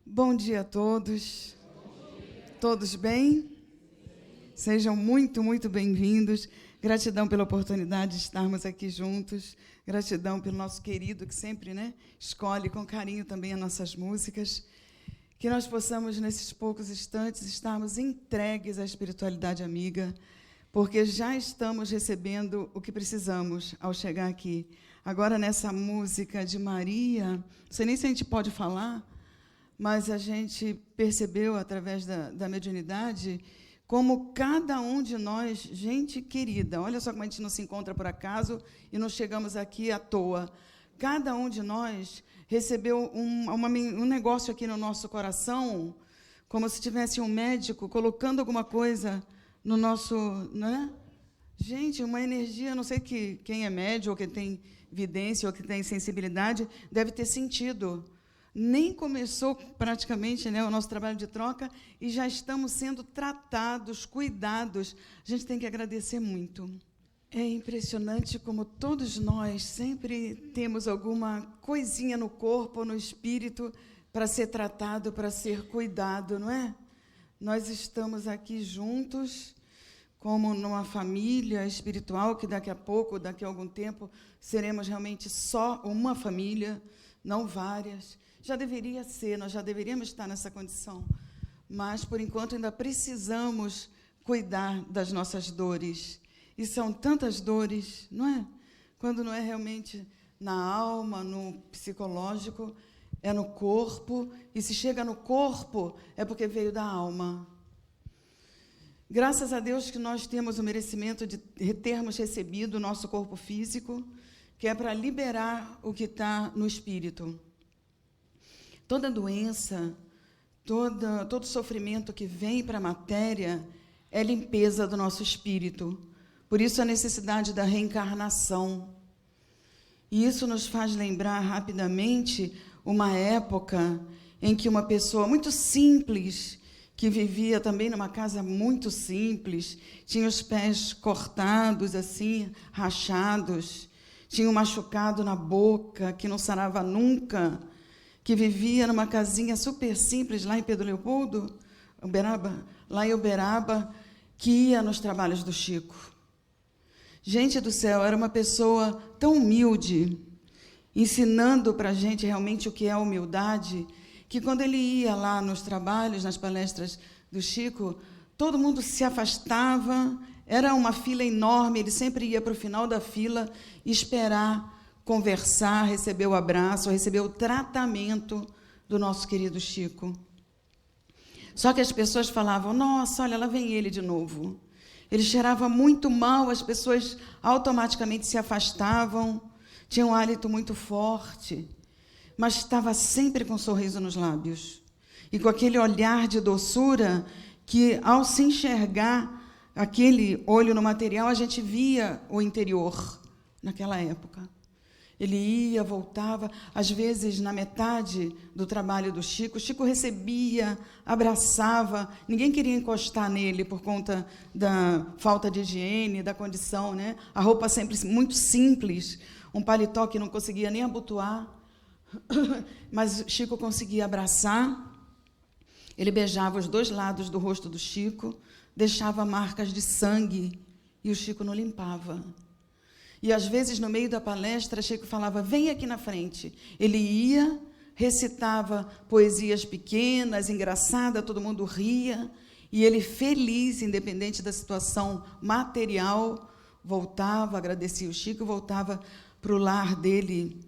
Bom dia a todos. Todos bem? Sejam muito bem-vindos. Gratidão pela oportunidade de estarmos aqui juntos. Gratidão pelo nosso querido que sempre, escolhe com carinho também as nossas músicas. Que nós possamos, nesses poucos instantes, estarmos entregues à espiritualidade amiga, porque já estamos recebendo o que precisamos ao chegar aqui. Agora, nessa música de Maria, não sei nem se a gente pode falar, mas a gente percebeu, através da mediunidade, como cada um de nós, gente querida, olha só como a gente não se encontra por acaso e não chegamos aqui à toa. Cada um de nós recebeu um negócio aqui no nosso coração, como se tivesse um médico colocando alguma coisa no nosso... né? Gente, uma energia, não sei quem é médium, ou quem tem vidência, ou que tem sensibilidade, deve ter sentido. Nem começou praticamente o nosso trabalho de troca e já estamos sendo tratados, cuidados. A gente tem que agradecer muito. É impressionante como todos nós sempre temos alguma coisinha no corpo, no espírito, para ser tratado, para ser cuidado, não é? Nós estamos aqui juntos, como numa família espiritual, que daqui a pouco, daqui a algum tempo, seremos realmente só uma família, não várias. Já deveria ser, nós já deveríamos estar nessa condição, mas, por enquanto, ainda precisamos cuidar das nossas dores. E são tantas dores, não é? Quando não é realmente na alma, no psicológico, é no corpo, e se chega no corpo, é porque veio da alma. Graças a Deus que nós temos o merecimento de termos recebido o nosso corpo físico, que é para liberar o que está no espírito. Toda doença, todo sofrimento que vem para a matéria é limpeza do nosso espírito. Por isso a necessidade da reencarnação. E isso nos faz lembrar rapidamente uma época em que uma pessoa muito simples, que vivia também numa casa muito simples, tinha os pés cortados, assim, rachados, tinha um machucado na boca, que não sarava nunca, que vivia numa casinha super simples, lá em Pedro Leopoldo, lá em Uberaba, que ia nos trabalhos do Chico. Gente do céu, era uma pessoa tão humilde, ensinando para a gente realmente o que é humildade, que quando ele ia lá nos trabalhos, nas palestras do Chico, todo mundo se afastava, era uma fila enorme, ele sempre ia para o final da fila esperar, conversar, receber o abraço, receber o tratamento do nosso querido Chico. Só que as pessoas falavam, nossa, olha, lá vem ele de novo. Ele cheirava muito mal, as pessoas automaticamente se afastavam, tinha um hálito muito forte, mas estava sempre com um sorriso nos lábios. E com aquele olhar de doçura que, ao se enxergar aquele olho no material, a gente via o interior naquela época. Ele ia, voltava, às vezes, na metade do trabalho do Chico, o Chico recebia, abraçava, ninguém queria encostar nele por conta da falta de higiene, da condição, né? A roupa sempre muito simples, um paletó que não conseguia nem abotoar, mas Chico conseguia abraçar, ele beijava os dois lados do rosto do Chico, deixava marcas de sangue, e o Chico não limpava. E, às vezes, no meio da palestra, Chico falava, vem aqui na frente. Ele ia, recitava poesias pequenas, engraçadas, todo mundo ria, e ele, feliz, independente da situação material, voltava, agradecia o Chico, voltava para o lar dele,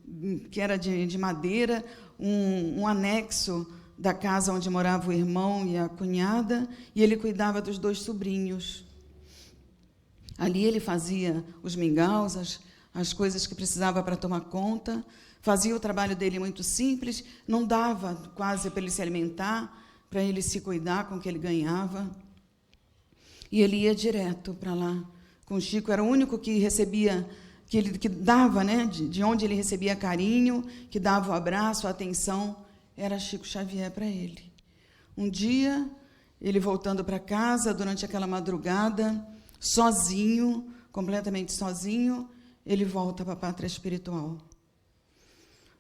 que era de madeira, um anexo da casa onde morava o irmão e a cunhada, e ele cuidava dos dois sobrinhos. Ali ele fazia os mingaus, as coisas que precisava para tomar conta, fazia o trabalho dele muito simples, não dava quase para ele se alimentar, para ele se cuidar com o que ele ganhava. E ele ia direto para lá com o Chico, era o único que recebia, que dava, de onde ele recebia carinho, que dava o abraço, a atenção, era Chico Xavier para ele. Um dia, ele voltando para casa, durante aquela madrugada, sozinho, completamente sozinho, ele volta para a pátria espiritual.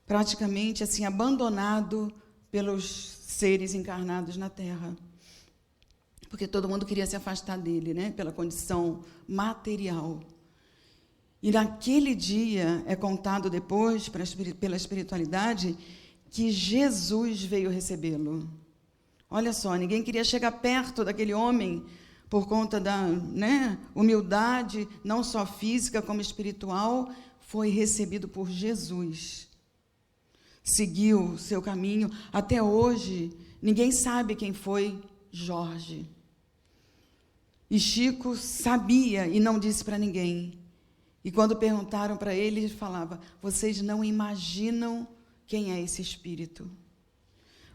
Praticamente assim, abandonado pelos seres encarnados na Terra. Porque todo mundo queria se afastar dele, né? Pela condição material. E naquele dia, é contado depois, pela espiritualidade, que Jesus veio recebê-lo. Olha só, ninguém queria chegar perto daquele homem por conta da, né, humildade, não só física como espiritual, foi recebido por Jesus. Seguiu seu caminho. Até hoje, ninguém sabe quem foi Jorge. E Chico sabia e não disse para ninguém. E quando perguntaram para ele, ele falava: vocês não imaginam quem é esse espírito.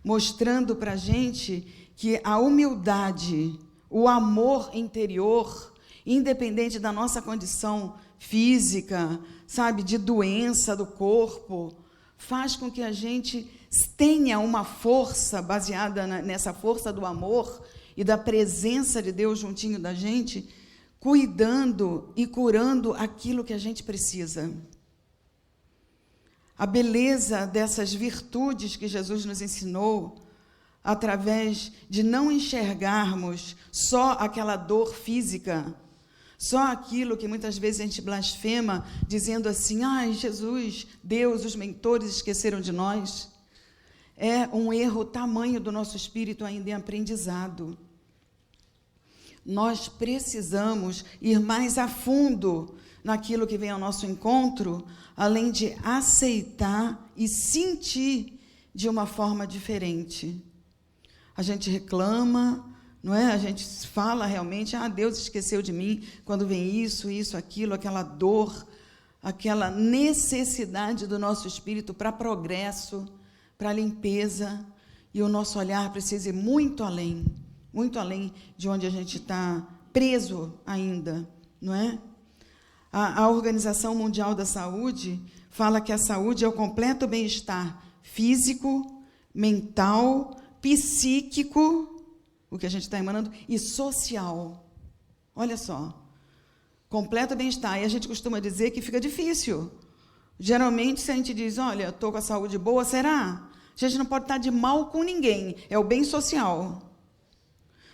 Mostrando para a gente que a humildade, o amor interior, independente da nossa condição física, sabe, de doença do corpo, faz com que a gente tenha uma força baseada nessa força do amor e da presença de Deus juntinho da gente, cuidando e curando aquilo que a gente precisa. A beleza dessas virtudes que Jesus nos ensinou, através de não enxergarmos só aquela dor física, só aquilo que muitas vezes a gente blasfema, dizendo assim: ai, Jesus, Deus, os mentores esqueceram de nós. É um erro tamanho do nosso espírito ainda em aprendizado. Nós precisamos ir mais a fundo naquilo que vem ao nosso encontro, além de aceitar e sentir de uma forma diferente. A gente reclama, não é? A gente fala realmente: ah, Deus esqueceu de mim, quando vem isso, aquilo, aquela dor, aquela necessidade do nosso espírito para progresso, para limpeza, e o nosso olhar precisa ir muito além de onde a gente está preso ainda, não é? A Organização Mundial da Saúde fala que a saúde é o completo bem-estar físico, mental, psíquico, o que a gente está emanando, e social. Olha só, completo bem-estar. E a gente costuma dizer que fica difícil. Geralmente, se a gente diz: olha, estou com a saúde boa, será? A gente não pode estar de mal com ninguém, é o bem social.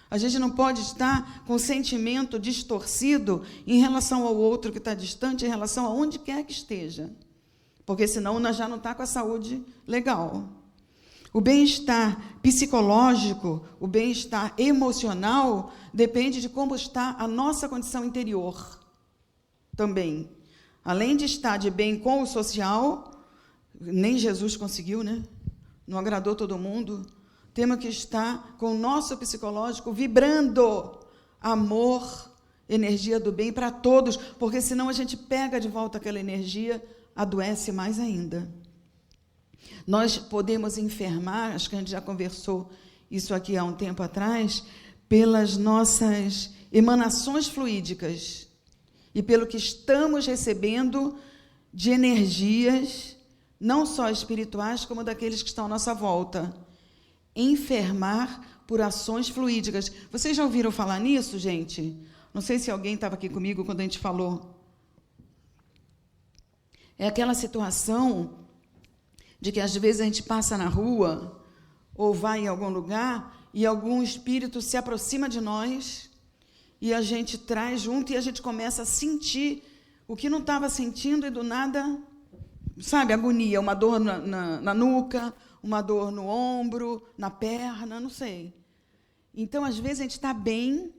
A gente não pode estar com sentimento distorcido em relação ao outro que está distante, em relação a onde quer que esteja, porque senão nós já não está com a saúde legal. O bem-estar psicológico, o bem-estar emocional, depende de como está a nossa condição interior também. Além de estar de bem com o social, nem Jesus conseguiu, né? Não agradou todo mundo. Temos que estar com o nosso psicológico vibrando amor, energia do bem para todos, porque senão a gente pega de volta aquela energia, adoece mais ainda. Nós podemos enfermar, acho que a gente já conversou isso aqui há um tempo atrás, pelas nossas emanações fluídicas e pelo que estamos recebendo de energias, não só espirituais, como daqueles que estão à nossa volta. Enfermar por ações fluídicas. Vocês já ouviram falar nisso, gente? Não sei se alguém estava aqui comigo quando a gente falou. É aquela situação de que às vezes a gente passa na rua ou vai em algum lugar e algum espírito se aproxima de nós e a gente traz junto e a gente começa a sentir o que não estava sentindo e do nada, sabe, agonia, uma dor na nuca, uma dor no ombro, na perna, não sei. Então, às vezes, a gente está bem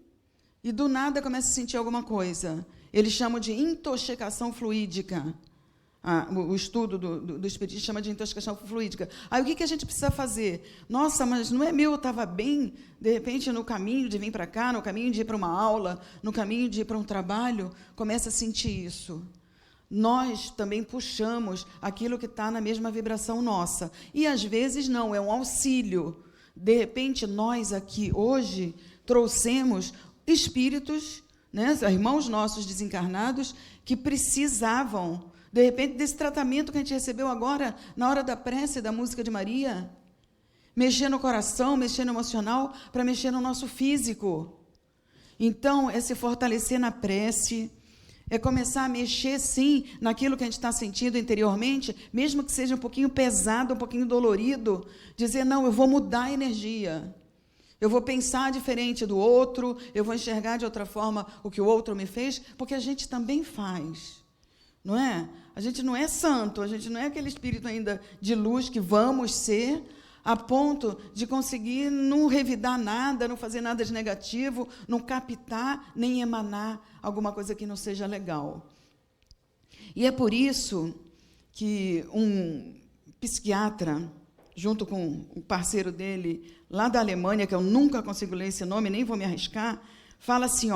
e, do nada, começa a sentir alguma coisa. Eles chamam de intoxicação fluídica. O estudo do espiritismo chama de intoxicação fluídica. Aí, o que a gente precisa fazer? Nossa, mas não é meu, eu estava bem, de repente, no caminho de vir para cá, no caminho de ir para uma aula, no caminho de ir para um trabalho, começa a sentir isso. Nós também puxamos aquilo que está na mesma vibração nossa. E, às vezes, não, é um auxílio. De repente, nós aqui, hoje, trouxemos espíritos, né, irmãos nossos desencarnados, que precisavam, de repente, desse tratamento que a gente recebeu agora, na hora da prece da música de Maria. Mexer no coração, mexer no emocional, para mexer no nosso físico. Então, é se fortalecer na prece, É começar a mexer, sim, naquilo que a gente está sentindo interiormente, mesmo que seja um pouquinho pesado, um pouquinho dolorido, dizer, não, eu vou mudar a energia. Eu vou pensar diferente do outro, eu vou enxergar de outra forma o que o outro me fez, porque a gente também faz, não é? A gente não é santo, a gente não é aquele espírito ainda de luz que vamos ser, a ponto de conseguir não revidar nada, não fazer nada de negativo, não captar nem emanar alguma coisa que não seja legal. E é por isso que um psiquiatra, junto com o parceiro dele, lá da Alemanha, que eu nunca consigo ler esse nome, nem vou me arriscar, fala assim,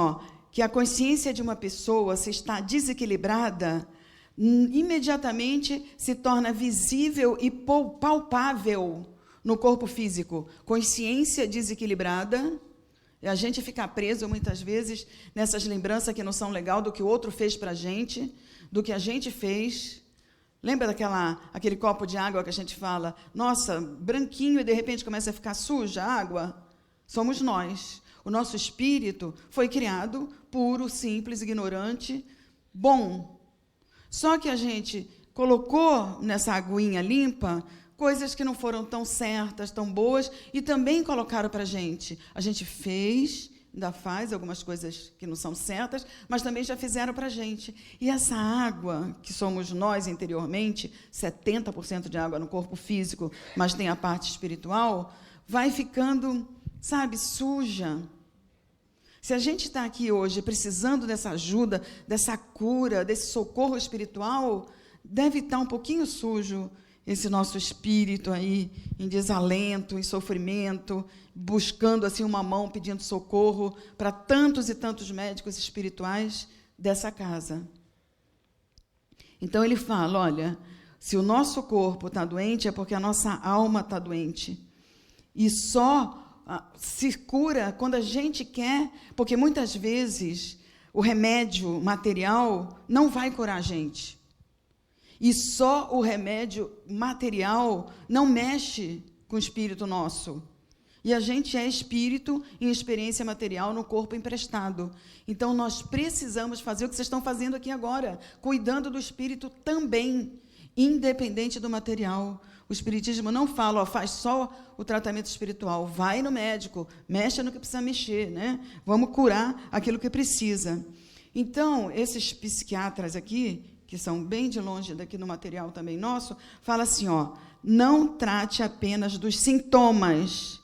que a consciência de uma pessoa, se está desequilibrada, imediatamente se torna visível e palpável no corpo físico. Consciência desequilibrada, e a gente fica preso, muitas vezes, nessas lembranças que não são legais do que o outro fez para a gente, do que a gente fez. Lembra aquele copo de água que a gente fala, nossa, branquinho, e de repente começa a ficar suja a água? Somos nós. O nosso espírito foi criado puro, simples, ignorante, bom. Só que a gente colocou nessa aguinha limpa coisas que não foram tão certas, tão boas, e também colocaram para a gente. A gente fez, ainda faz algumas coisas que não são certas, mas também já fizeram para a gente. E essa água, que somos nós interiormente, 70% de água no corpo físico, mas tem a parte espiritual, vai ficando, suja. Se a gente está aqui hoje precisando dessa ajuda, dessa cura, desse socorro espiritual, deve estar um pouquinho sujo esse nosso espírito aí, em desalento, em sofrimento, buscando assim uma mão, pedindo socorro para tantos e tantos médicos espirituais dessa casa. Então ele fala, olha, se o nosso corpo está doente, é porque a nossa alma está doente. E só se cura quando a gente quer, porque muitas vezes o remédio material não vai curar a gente. E só o remédio material não mexe com o espírito nosso. E a gente é espírito em experiência material no corpo emprestado. Então, nós precisamos fazer o que vocês estão fazendo aqui agora, cuidando do espírito também, independente do material. O espiritismo não fala, faz só o tratamento espiritual. Vai no médico, mexe no que precisa mexer, né? Vamos curar aquilo que precisa. Então, esses psiquiatras aqui, que são bem de longe daqui no material também nosso, fala assim, não trate apenas dos sintomas,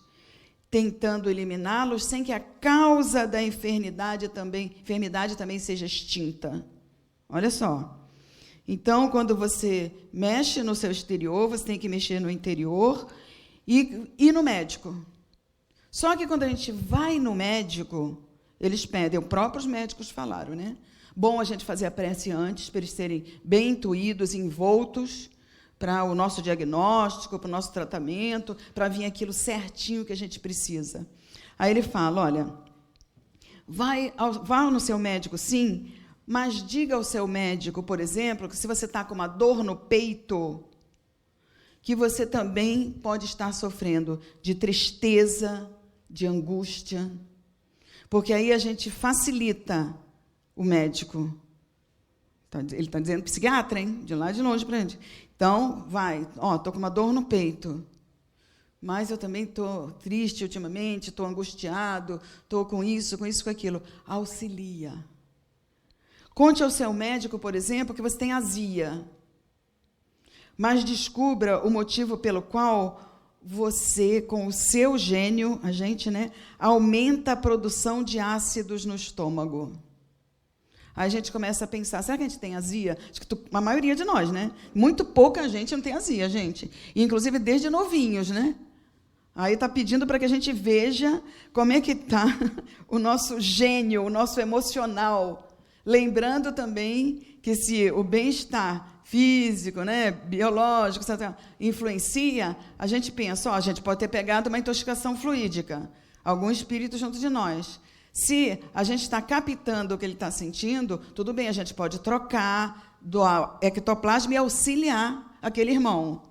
tentando eliminá-los sem que a causa da enfermidade também seja extinta. Olha só. Então, quando você mexe no seu exterior, você tem que mexer no interior e no médico. Só que quando a gente vai no médico, eles pedem, os próprios médicos falaram, né? Bom a gente fazer a prece antes, para eles serem bem intuídos, envoltos para o nosso diagnóstico, para o nosso tratamento, para vir aquilo certinho que a gente precisa. Aí ele fala, olha, vá no seu médico, sim, mas diga ao seu médico, por exemplo, que se você está com uma dor no peito, que você também pode estar sofrendo de tristeza, de angústia, porque aí a gente facilita o médico. Ele está dizendo psiquiatra, hein? De lá de longe para a gente. Então, estou com uma dor no peito, mas eu também estou triste ultimamente, estou angustiado, estou com isso, com aquilo. Auxilia. Conte ao seu médico, por exemplo, que você tem azia, mas descubra o motivo pelo qual você, com o seu gênio, a gente, né, aumenta a produção de ácidos no estômago. Aí a gente começa a pensar, será que a gente tem azia? Acho que a maioria de nós, né? Muito pouca gente não tem azia, gente. E, inclusive, desde novinhos, né? Aí está pedindo para que a gente veja como é que está o nosso gênio, o nosso emocional. Lembrando também que se o bem-estar físico, né, biológico, influencia, a gente pensa, a gente pode ter pegado uma intoxicação fluídica, algum espírito junto de nós. Se a gente está captando o que ele está sentindo, tudo bem, a gente pode trocar, doar ectoplasma e auxiliar aquele irmão.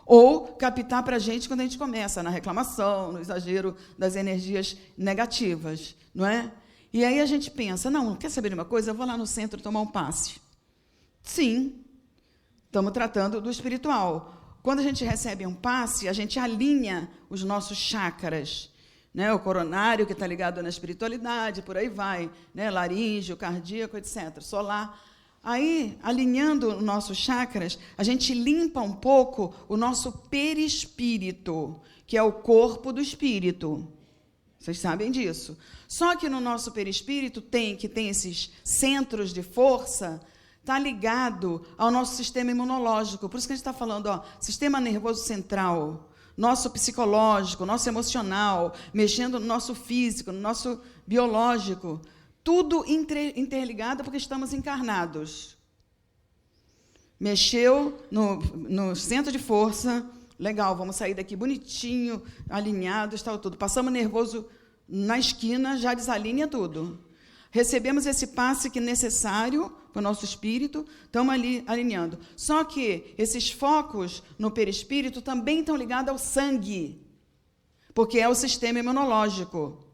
Ou captar para a gente quando a gente começa na reclamação, no exagero das energias negativas, não é? E aí a gente pensa, não, quer saber de uma coisa? Eu vou lá no centro tomar um passe. Sim, estamos tratando do espiritual. Quando a gente recebe um passe, a gente alinha os nossos chakras, né? O coronário, que está ligado na espiritualidade, por aí vai, né? Laríngeo, cardíaco, etc., solar. Aí, alinhando os nossos chakras, a gente limpa um pouco o nosso perispírito, que é o corpo do espírito. Vocês sabem disso. Só que no nosso perispírito tem esses centros de força, está ligado ao nosso sistema imunológico. Por isso que a gente está falando, sistema nervoso central, nosso psicológico, nosso emocional, mexendo no nosso físico, no nosso biológico. Tudo interligado porque estamos encarnados. Mexeu no centro de força, legal, vamos sair daqui bonitinho, alinhado, está tudo. Passamos nervoso na esquina, já desalinha tudo. Recebemos esse passe que é necessário para o nosso espírito, estamos ali alinhando. Só que esses focos no perispírito também estão ligados ao sangue, porque é o sistema imunológico.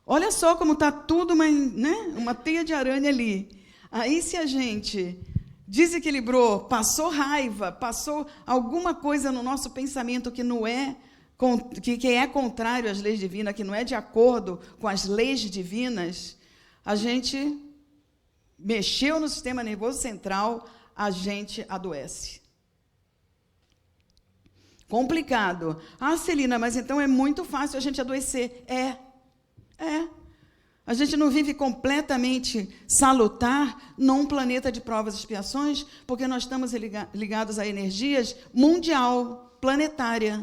Olha só como está tudo uma teia de aranha ali. Aí, se a gente desequilibrou, passou raiva, passou alguma coisa no nosso pensamento que não é, que é contrário às leis divinas, que não é de acordo com as leis divinas, a gente mexeu no sistema nervoso central, a gente adoece. Complicado. Ah, Celina, mas então é muito fácil a gente adoecer. É. A gente não vive completamente salutar num planeta de provas e expiações, porque nós estamos ligados a energias mundial, planetária.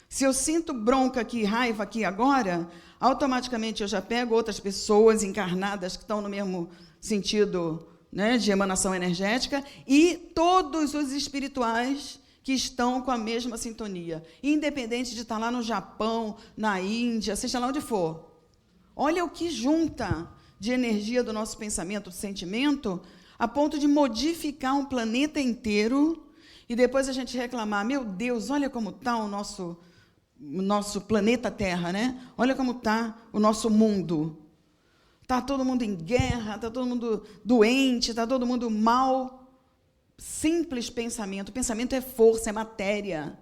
Se eu sinto bronca aqui, raiva aqui agora, automaticamente eu já pego outras pessoas encarnadas que estão no mesmo sentido, né, de emanação energética, e todos os espirituais que estão com a mesma sintonia, independente de estar lá no Japão, na Índia, seja lá onde for. Olha o que junta de energia do nosso pensamento, do sentimento, a ponto de modificar um planeta inteiro, e depois a gente reclamar, meu Deus, olha como está o nosso planeta Terra, né? Olha como está o nosso mundo. Está todo mundo em guerra, está todo mundo doente, está todo mundo mal. Simples pensamento. Pensamento é força, é matéria.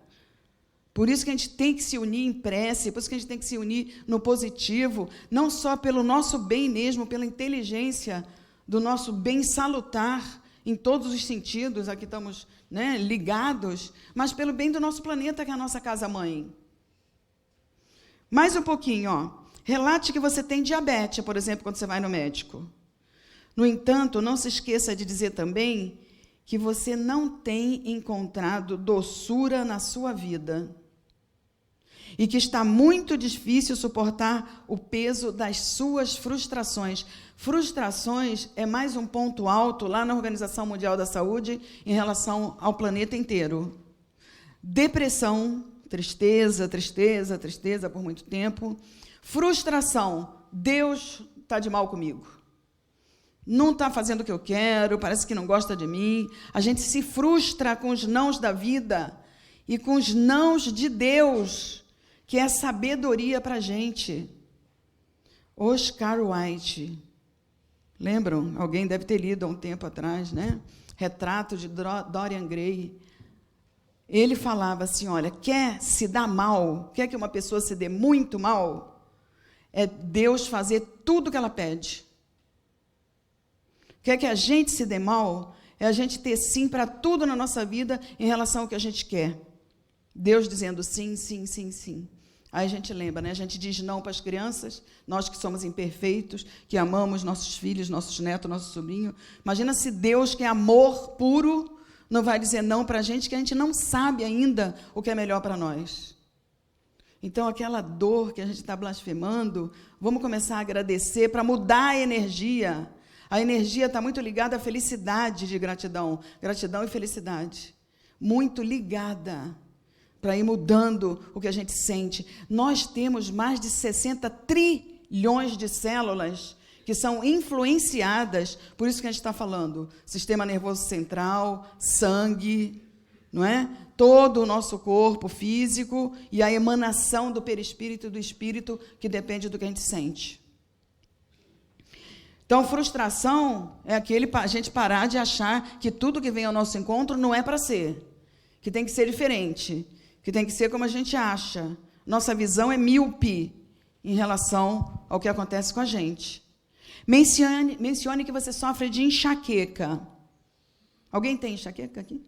Por isso que a gente tem que se unir em prece, por isso que a gente tem que se unir no positivo, não só pelo nosso bem mesmo, pela inteligência do nosso bem salutar, em todos os sentidos, aqui estamos, né, ligados, mas pelo bem do nosso planeta, que é a nossa casa-mãe. Mais um pouquinho, relate que você tem diabetes, por exemplo, quando você vai no médico. No entanto, não se esqueça de dizer também que você não tem encontrado doçura na sua vida e que está muito difícil suportar o peso das suas frustrações. Frustrações é mais um ponto alto lá na Organização Mundial da Saúde em relação ao planeta inteiro. Depressão, tristeza por muito tempo. Frustração, Deus está de mal comigo. Não está fazendo o que eu quero, parece que não gosta de mim. A gente se frustra com os nãos da vida e com os nãos de Deus, que é sabedoria para a gente. Oscar Wilde, lembram? Alguém deve ter lido há um tempo atrás, né? Retrato de Dorian Gray. Ele falava assim, olha, quer se dar mal, quer que uma pessoa se dê muito mal, é Deus fazer tudo o que ela pede. Quer que a gente se dê mal, é a gente ter sim para tudo na nossa vida em relação ao que a gente quer. Deus dizendo sim, sim, sim, sim. Aí a gente lembra, né? A gente diz não para as crianças, nós que somos imperfeitos, que amamos nossos filhos, nossos netos, nosso sobrinho. Imagina se Deus, que é amor puro, não vai dizer não para a gente, que a gente não sabe ainda o que é melhor para nós. Então, aquela dor que a gente está blasfemando, vamos começar a agradecer para mudar a energia. A energia está muito ligada à felicidade de gratidão. Gratidão e felicidade. Muito ligada para ir mudando o que a gente sente. Nós temos mais de 60 trilhões de células que são influenciadas, por isso que a gente está falando, sistema nervoso central, sangue, não é? Todo o nosso corpo físico e a emanação do perispírito e do espírito, que depende do que a gente sente. Então, frustração é a gente parar de achar que tudo que vem ao nosso encontro não é para ser, que tem que ser diferente, que tem que ser como a gente acha. Nossa visão é míope em relação ao que acontece com a gente. Mencione que você sofre de enxaqueca. Alguém tem enxaqueca aqui?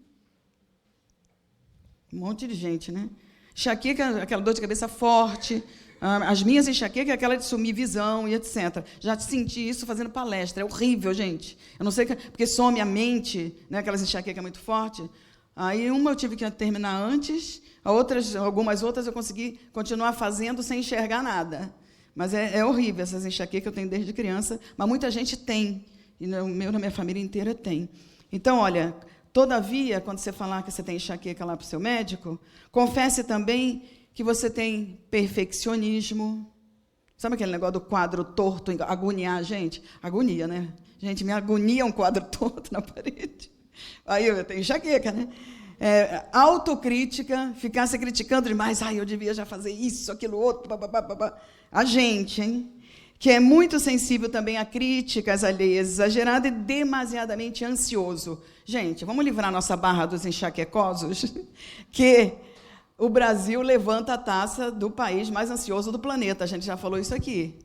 Um monte de gente, né? Enxaqueca, aquela dor de cabeça forte. As minhas enxaquecas é aquela de sumir visão e etc. Já senti isso fazendo palestra. É horrível, gente. Eu não sei, porque some a mente, né, aquelas enxaquecas muito fortes. Aí uma eu tive que terminar antes, algumas outras eu consegui continuar fazendo sem enxergar nada. Mas é horrível essas enxaquecas que eu tenho desde criança, mas muita gente tem. E na minha família inteira tem. Então, olha, todavia, quando você falar que você tem enxaqueca lá para o seu médico, confesse também que você tem perfeccionismo. Sabe aquele negócio do quadro torto, agoniar a gente? Agonia, né? Gente, me agonia um quadro torto na parede. Aí eu tenho enxaqueca, né? Autocrítica, ficar se criticando demais. Eu devia já fazer isso, aquilo, outro. Babá. A gente, hein? Que é muito sensível também a críticas alheias, exagerado e demasiadamente ansioso. Gente, vamos livrar nossa barra dos enxaquecosos? Que o Brasil levanta a taça do país mais ansioso do planeta. A gente já falou isso aqui.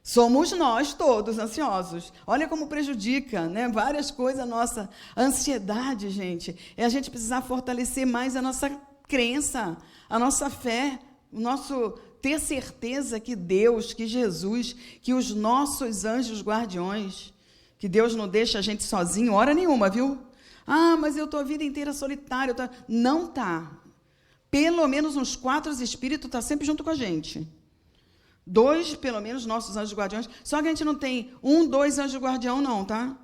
Somos nós todos ansiosos. Olha como prejudica, né? Várias coisas a nossa ansiedade, gente. É a gente precisar fortalecer mais a nossa crença, a nossa fé, o nosso ter certeza que Deus, que Jesus, que os nossos anjos guardiões, que Deus não deixa a gente sozinho, hora nenhuma, viu? Mas eu estou a vida inteira solitário. Não está. Pelo menos uns 4 espíritos estão sempre junto com a gente. 2, pelo menos, nossos anjos guardiões. Só que a gente não tem 1, 2 anjos guardião, não, tá?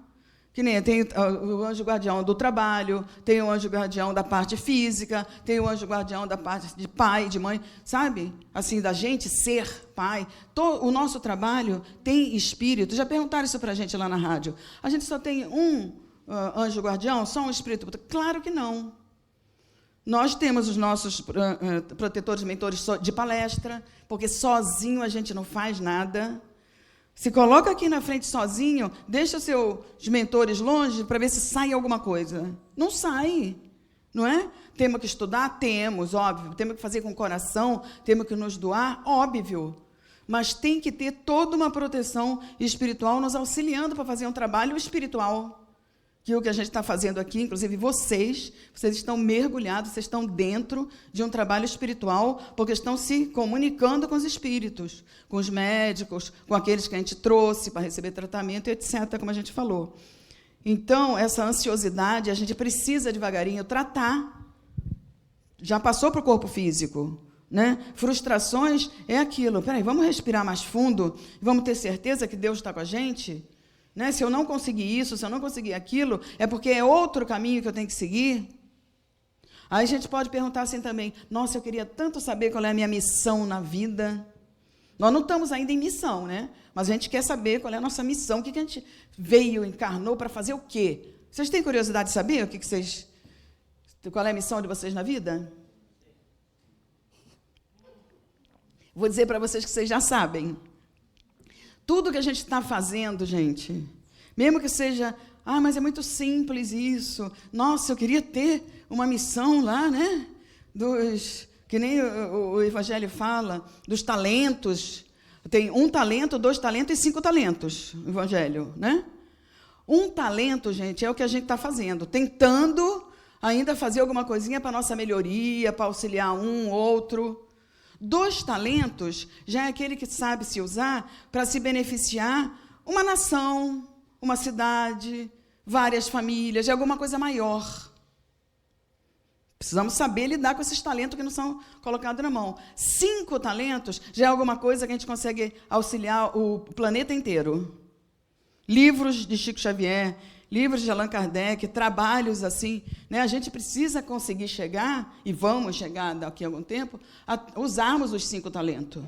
Que nem tem o anjo guardião do trabalho, tem o anjo guardião da parte física, tem o anjo guardião da parte de pai, de mãe, sabe? Assim, da gente ser pai. O nosso trabalho tem espírito. Já perguntaram isso para a gente lá na rádio. A gente só tem um anjo guardião, só um espírito? Claro que não. Nós temos os nossos protetores, mentores de palestra, porque sozinho a gente não faz nada. Se coloca aqui na frente sozinho, deixa os seus mentores longe para ver se sai alguma coisa. Não sai, não é? Temos que estudar? Temos, óbvio. Temos que fazer com o coração, temos que nos doar? Óbvio. Mas tem que ter toda uma proteção espiritual nos auxiliando para fazer um trabalho espiritual. Que o que a gente está fazendo aqui, inclusive vocês estão mergulhados, vocês estão dentro de um trabalho espiritual, porque estão se comunicando com os espíritos, com os médicos, com aqueles que a gente trouxe para receber tratamento, etc., como a gente falou. Então, essa ansiosidade, a gente precisa devagarinho tratar. Já passou para o corpo físico, né? Frustrações é aquilo. Peraí, vamos respirar mais fundo, vamos ter certeza que Deus está com a gente? Né? Se eu não conseguir isso, se eu não conseguir aquilo, é porque é outro caminho que eu tenho que seguir? Aí a gente pode perguntar assim também, nossa, eu queria tanto saber qual é a minha missão na vida. Nós não estamos ainda em missão, né? Mas a gente quer saber qual é a nossa missão, o que a gente veio, encarnou para fazer o quê? Vocês têm curiosidade de saber qual é a missão de vocês na vida? Vou dizer para vocês que vocês já sabem. Tudo que a gente está fazendo, gente, mesmo que seja, mas é muito simples isso. Nossa, eu queria ter uma missão lá, né? Que nem o Evangelho fala, dos talentos. Tem 1 talento, 2 talentos e 5 talentos, o Evangelho, né? 1 talento, gente, é o que a gente está fazendo, tentando ainda fazer alguma coisinha para a nossa melhoria, para auxiliar um, outro. 2 talentos já é aquele que sabe se usar para se beneficiar uma nação, uma cidade, várias famílias, de alguma coisa maior. Precisamos saber lidar com esses talentos que não são colocados na mão. 5 talentos já é alguma coisa que a gente consegue auxiliar o planeta inteiro. Livros de Chico Xavier, livros de Allan Kardec, trabalhos assim, né? A gente precisa conseguir chegar, e vamos chegar daqui a algum tempo, a usarmos os 5 talentos.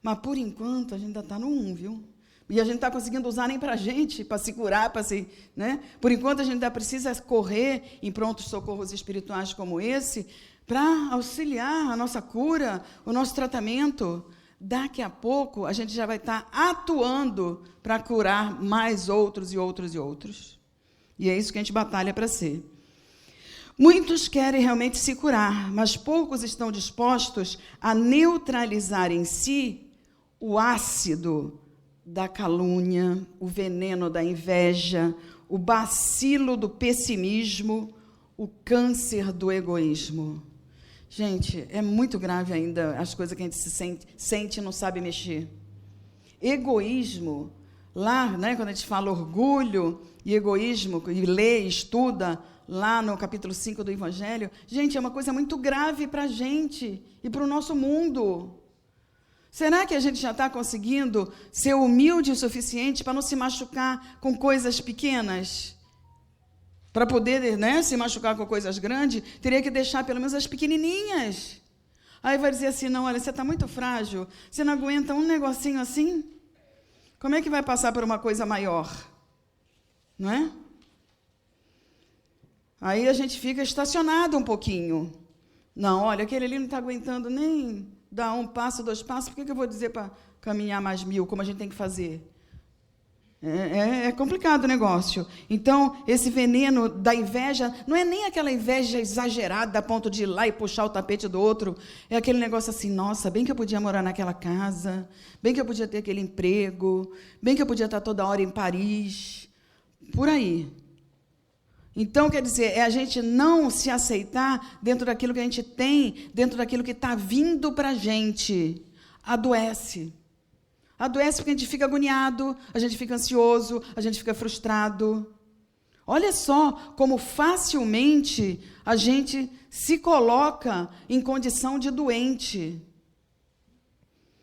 Mas, por enquanto, a gente ainda está no 1, viu? E a gente não está conseguindo usar nem para a gente, para se curar, para se... né? Por enquanto, a gente ainda precisa correr em prontos socorros espirituais como esse, para auxiliar a nossa cura, o nosso tratamento. daqui a pouco a gente já vai estar atuando para curar mais outros e outros e outros. E é isso que a gente batalha para ser. Muitos querem realmente se curar, mas poucos estão dispostos a neutralizar em si o ácido da calúnia, o veneno da inveja, o bacilo do pessimismo, o câncer do egoísmo. Gente, é muito grave ainda as coisas que a gente sente e não sabe mexer. Egoísmo, lá, né, quando a gente fala orgulho e egoísmo, e lê, estuda, lá no capítulo 5 do Evangelho, gente, é uma coisa muito grave para a gente e para o nosso mundo. Será que a gente já está conseguindo ser humilde o suficiente para não se machucar com coisas pequenas? Para poder, né, se machucar com coisas grandes, teria que deixar pelo menos as pequenininhas. Aí vai dizer assim, não, olha, você está muito frágil, você não aguenta um negocinho assim? Como é que vai passar por uma coisa maior? Não é? Aí a gente fica estacionado um pouquinho. Não, olha, aquele ali não está aguentando nem dar um passo, 2 passos, por que eu vou dizer para caminhar mais 1000, como a gente tem que fazer? É complicado o negócio. Então, esse veneno da inveja, não é nem aquela inveja exagerada a ponto de ir lá e puxar o tapete do outro, é aquele negócio assim, nossa, bem que eu podia morar naquela casa, bem que eu podia ter aquele emprego, bem que eu podia estar toda hora em Paris, por aí. Então, quer dizer, é a gente não se aceitar dentro daquilo que a gente tem, dentro daquilo que está vindo para a gente. Adoece. Adoece porque a gente fica agoniado, a gente fica ansioso, a gente fica frustrado. Olha só como facilmente a gente se coloca em condição de doente.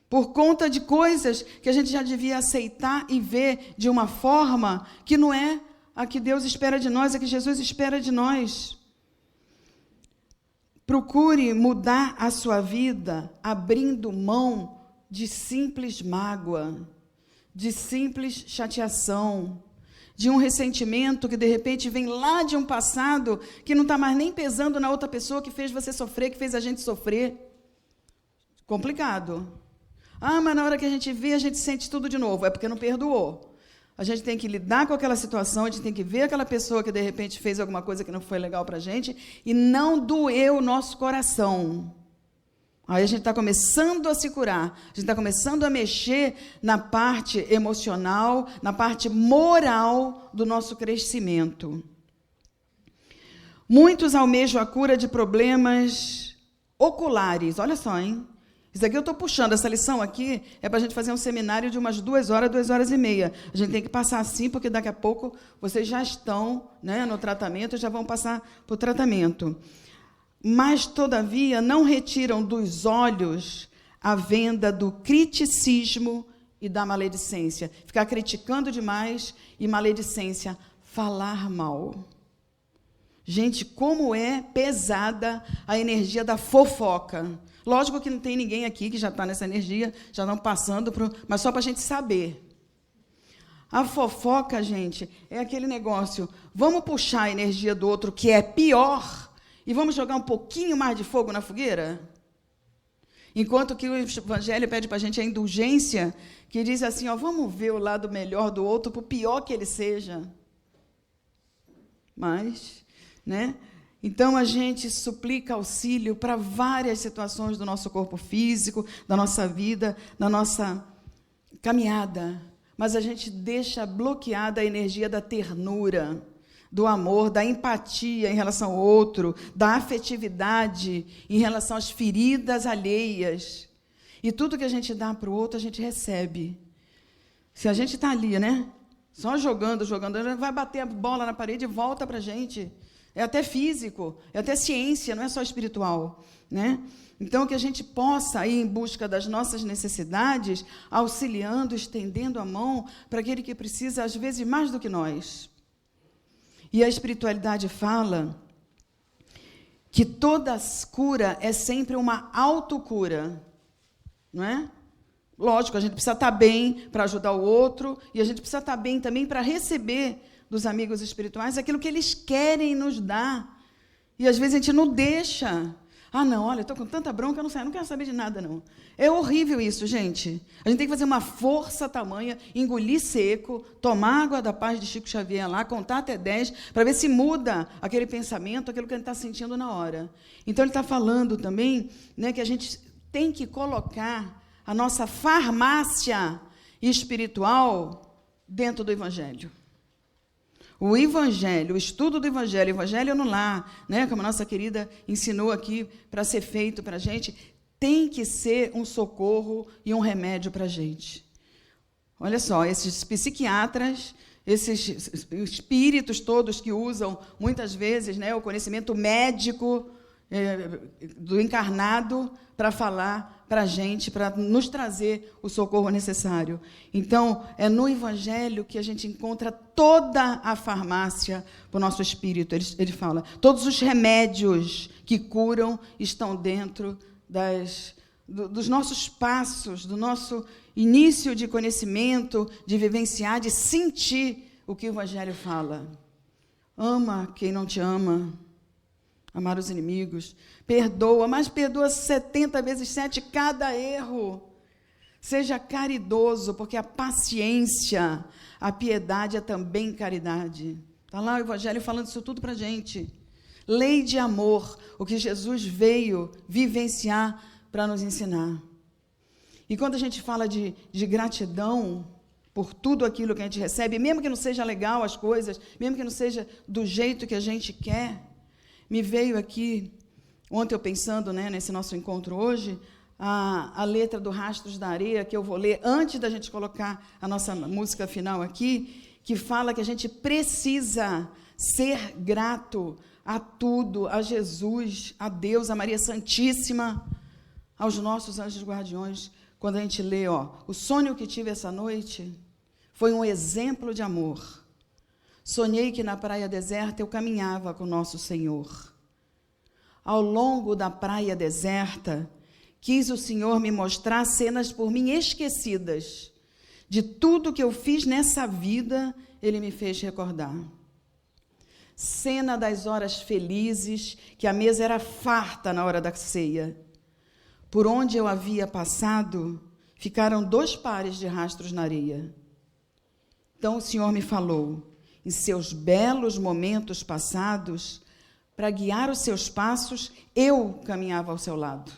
Por conta de coisas que a gente já devia aceitar e ver de uma forma que não é a que Deus espera de nós, a que Jesus espera de nós. Procure mudar a sua vida abrindo mão de simples mágoa, de simples chateação, de um ressentimento que de repente vem lá de um passado que não está mais nem pesando na outra pessoa que fez você sofrer, que fez a gente sofrer. Complicado. Ah, mas na hora que a gente vê, a gente sente tudo de novo, é porque não perdoou. A gente tem que lidar com aquela situação, a gente tem que ver aquela pessoa que, de repente, fez alguma coisa que não foi legal para a gente e não doer o nosso coração. Aí a gente está começando a se curar, a gente está começando a mexer na parte emocional, na parte moral do nosso crescimento. Muitos almejam a cura de problemas oculares. Olha só, hein? Isso aqui eu estou puxando, essa lição aqui é para a gente fazer um seminário de umas 2 horas, 2 horas e meia. A gente tem que passar assim, porque daqui a pouco vocês já estão, né, no tratamento, já vão passar para o tratamento. Mas, todavia, não retiram dos olhos a venda do criticismo e da maledicência. Ficar criticando demais e maledicência, falar mal. Gente, como é pesada a energia da fofoca. Lógico que não tem ninguém aqui que já está nessa energia, já estão passando, mas só para a gente saber. A fofoca, gente, é aquele negócio, vamos puxar a energia do outro que é pior e vamos jogar um pouquinho mais de fogo na fogueira? Enquanto que o Evangelho pede para a gente a indulgência, que diz assim, ó, vamos ver o lado melhor do outro, por pior que ele seja. Mas, né? Então, a gente suplica auxílio para várias situações do nosso corpo físico, da nossa vida, da nossa caminhada. Mas a gente deixa bloqueada a energia da ternura, do amor, da empatia em relação ao outro, da afetividade em relação às feridas alheias. E tudo que a gente dá para o outro, a gente recebe. Se a gente está ali, né? Só jogando, vai bater a bola na parede e volta para a gente. É até físico, é até ciência, não é só espiritual, né? Então, que a gente possa ir em busca das nossas necessidades, auxiliando, estendendo a mão para aquele que precisa, às vezes, mais do que nós. E a espiritualidade fala que toda cura é sempre uma autocura, não é? Lógico, a gente precisa estar bem para ajudar o outro, e a gente precisa estar bem também para receber dos amigos espirituais aquilo que eles querem nos dar. E às vezes a gente não deixa. Ah, não, olha, eu estou com tanta bronca, eu não quero saber de nada, não. É horrível isso, gente. A gente tem que fazer uma força tamanha, engolir seco, tomar água da paz de Chico Xavier lá, contar até 10, para ver se muda aquele pensamento, aquilo que a gente está sentindo na hora. Então, ele está falando também, né, que a gente tem que colocar a nossa farmácia espiritual dentro do Evangelho. O Evangelho, o estudo do Evangelho, o Evangelho no lar, né, como a nossa querida ensinou aqui para ser feito para a gente, tem que ser um socorro e um remédio para a gente. Olha só, esses psiquiatras, esses espíritos todos que usam, muitas vezes, né, o conhecimento médico do encarnado para falar para a gente, para nos trazer o socorro necessário. Então, é no Evangelho que a gente encontra toda a farmácia para o nosso espírito. Ele fala, todos os remédios que curam estão dentro dos nossos passos, do nosso início de conhecimento, de vivenciar, de sentir o que o Evangelho fala. Ama quem não te ama. Amar os inimigos, perdoa, mas perdoa 70 vezes 7 cada erro. Seja caridoso, porque a paciência, a piedade é também caridade. Está lá o Evangelho falando isso tudo para a gente. Lei de amor, o que Jesus veio vivenciar para nos ensinar. E quando a gente fala de gratidão por tudo aquilo que a gente recebe, mesmo que não seja legal as coisas, mesmo que não seja do jeito que a gente quer, me veio aqui, ontem eu pensando, né, nesse nosso encontro hoje, a letra do Rastros da Areia, que eu vou ler antes da gente colocar a nossa música final aqui, que fala que a gente precisa ser grato a tudo, a Jesus, a Deus, a Maria Santíssima, aos nossos anjos guardiões. Quando a gente lê, o sonho que tive essa noite foi um exemplo de amor. Sonhei que na praia deserta eu caminhava com nosso Senhor. Ao longo da praia deserta, quis o Senhor me mostrar cenas por mim esquecidas. De tudo que eu fiz nessa vida, Ele me fez recordar. Cena das horas felizes, que a mesa era farta na hora da ceia. Por onde eu havia passado, ficaram 2 pares de rastros na areia. Então o Senhor me falou, em seus belos momentos passados, para guiar os seus passos, eu caminhava ao seu lado.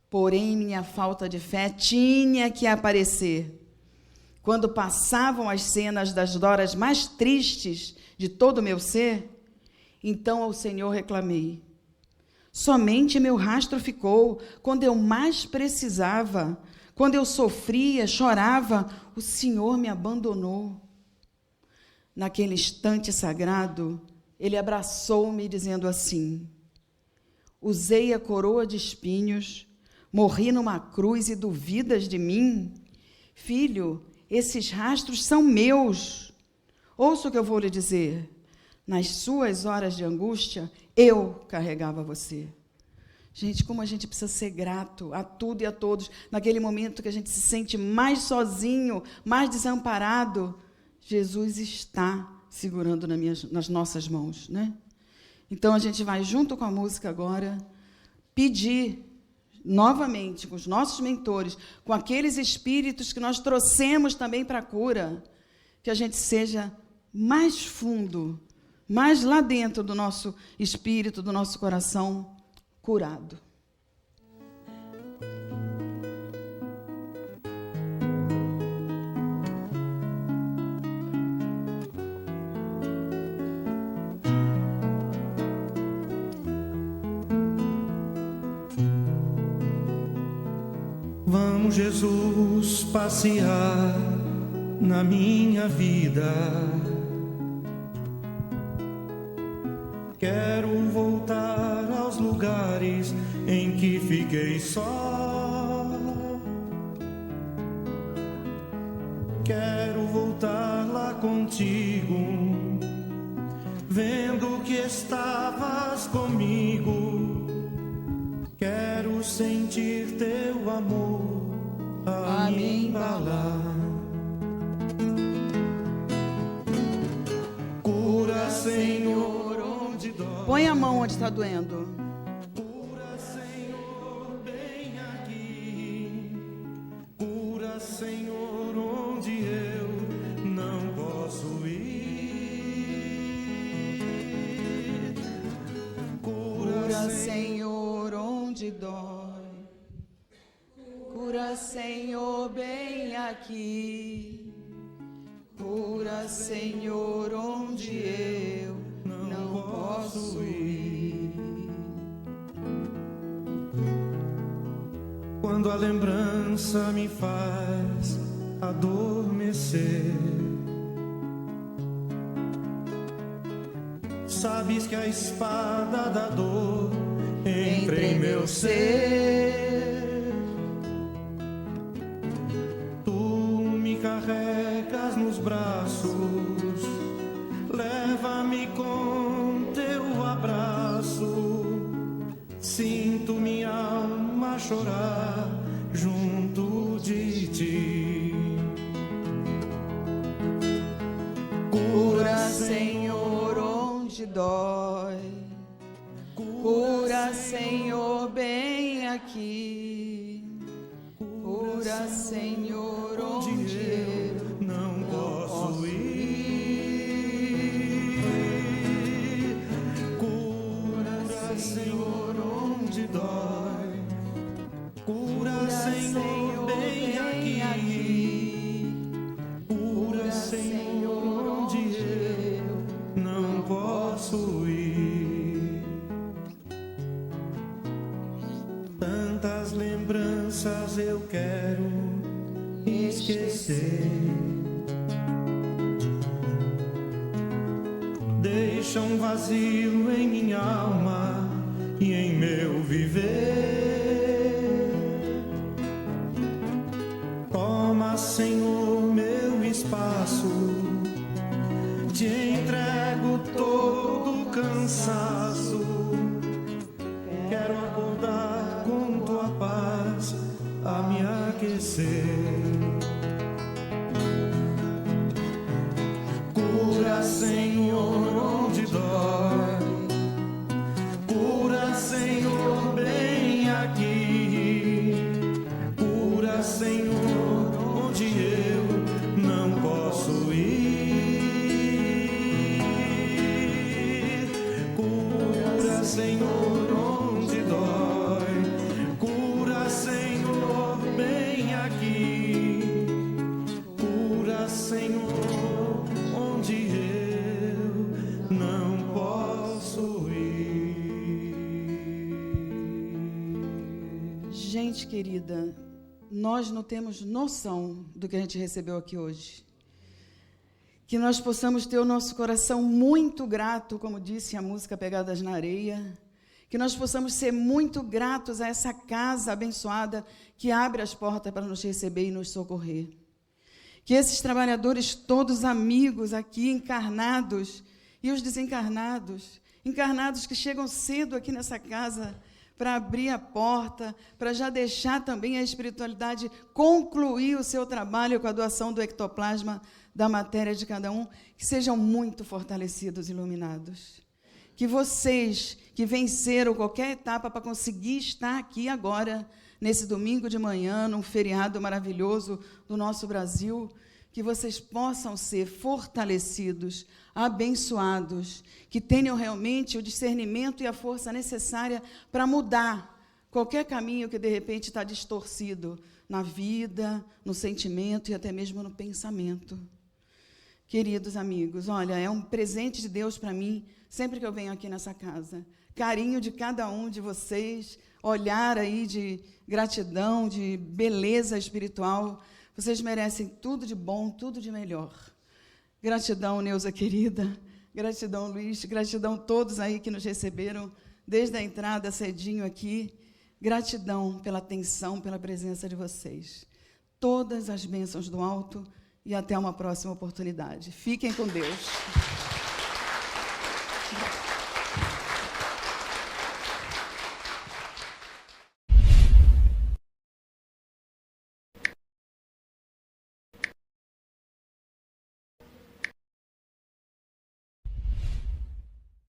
Porém, minha falta de fé tinha que aparecer. Quando passavam as cenas das horas mais tristes de todo o meu ser, então ao Senhor reclamei. Somente meu rastro ficou quando eu mais precisava, quando eu sofria, chorava, o Senhor me abandonou. Naquele instante sagrado, Ele abraçou-me dizendo assim, usei a coroa de espinhos, morri numa cruz e duvidas de mim? Filho, esses rastros são meus. Ouça o que eu vou lhe dizer. Nas suas horas de angústia, eu carregava você. Gente, como a gente precisa ser grato a tudo e a todos. Naquele momento que a gente se sente mais sozinho, mais desamparado, Jesus está segurando nas nossas mãos, né? Então, a gente vai, junto com a música agora, pedir novamente, com os nossos mentores, com aqueles espíritos que nós trouxemos também para a cura, que a gente seja mais fundo, mais lá dentro do nosso espírito, do nosso coração, curado. Vamos, Jesus, passear na minha vida. Quero voltar aos lugares em que fiquei só. Quero voltar lá contigo, vendo que estavas comigo. Quero sentir teu amor a me embalar. Cura, Senhor, onde dói. Põe a mão onde está doendo. onde dói. Cura, Senhor, bem aqui. Cura, Senhor, onde eu não posso ir. Quando a lembrança me faz adormecer, sabes que a espada da dor entra em meu ser. Tu me carregas nos braços, leva-me com teu abraço. Sinto minha alma chorar junto de ti. Cura, Senhor, onde dói. Cura, Senhor, bem aqui. Cura, Senhor, onde eu não posso ir. Cura, Senhor, onde dói. Cura, Senhor, bem aqui. Cura, Senhor, onde eu não posso ir. Tantas lembranças eu quero esquecer, deixa um vazio em minha alma e em meu viver. Toma, Senhor, meu espaço, te entrego todo o cansaço. Quero acordar com tua paz a me aquecer. Cura, Senhor, onde dói. Cura, Senhor, bem aqui. Cura, Senhor, onde eu não posso ir. Cura, Senhor, onde dói. Cura, Senhor, bem aqui. Cura, Senhor, onde eu não posso ir. Gente querida, nós não temos noção do que a gente recebeu aqui hoje. Que nós possamos ter o nosso coração muito grato, como disse a música Pegadas na Areia. Que nós possamos ser muito gratos a essa casa abençoada que abre as portas para nos receber e nos socorrer. Que esses trabalhadores todos amigos aqui, encarnados, e os desencarnados, encarnados que chegam cedo aqui nessa casa para abrir a porta, para já deixar também a espiritualidade concluir o seu trabalho com a doação do ectoplasma da matéria de cada um, que sejam muito fortalecidos e iluminados. Que vocês que venceram qualquer etapa para conseguir estar aqui agora, nesse domingo de manhã, num feriado maravilhoso do nosso Brasil, que vocês possam ser fortalecidos, abençoados, que tenham realmente o discernimento e a força necessária para mudar qualquer caminho que, de repente, está distorcido na vida, no sentimento e até mesmo no pensamento. Queridos amigos, olha, é um presente de Deus para mim, sempre que eu venho aqui nessa casa. Carinho de cada um de vocês, olhar aí de gratidão, de beleza espiritual. Vocês merecem tudo de bom, tudo de melhor. Gratidão, Neuza querida. Gratidão, Luiz. Gratidão a todos aí que nos receberam desde a entrada cedinho aqui. Gratidão pela atenção, pela presença de vocês. Todas as bênçãos do alto e até uma próxima oportunidade. Fiquem com Deus.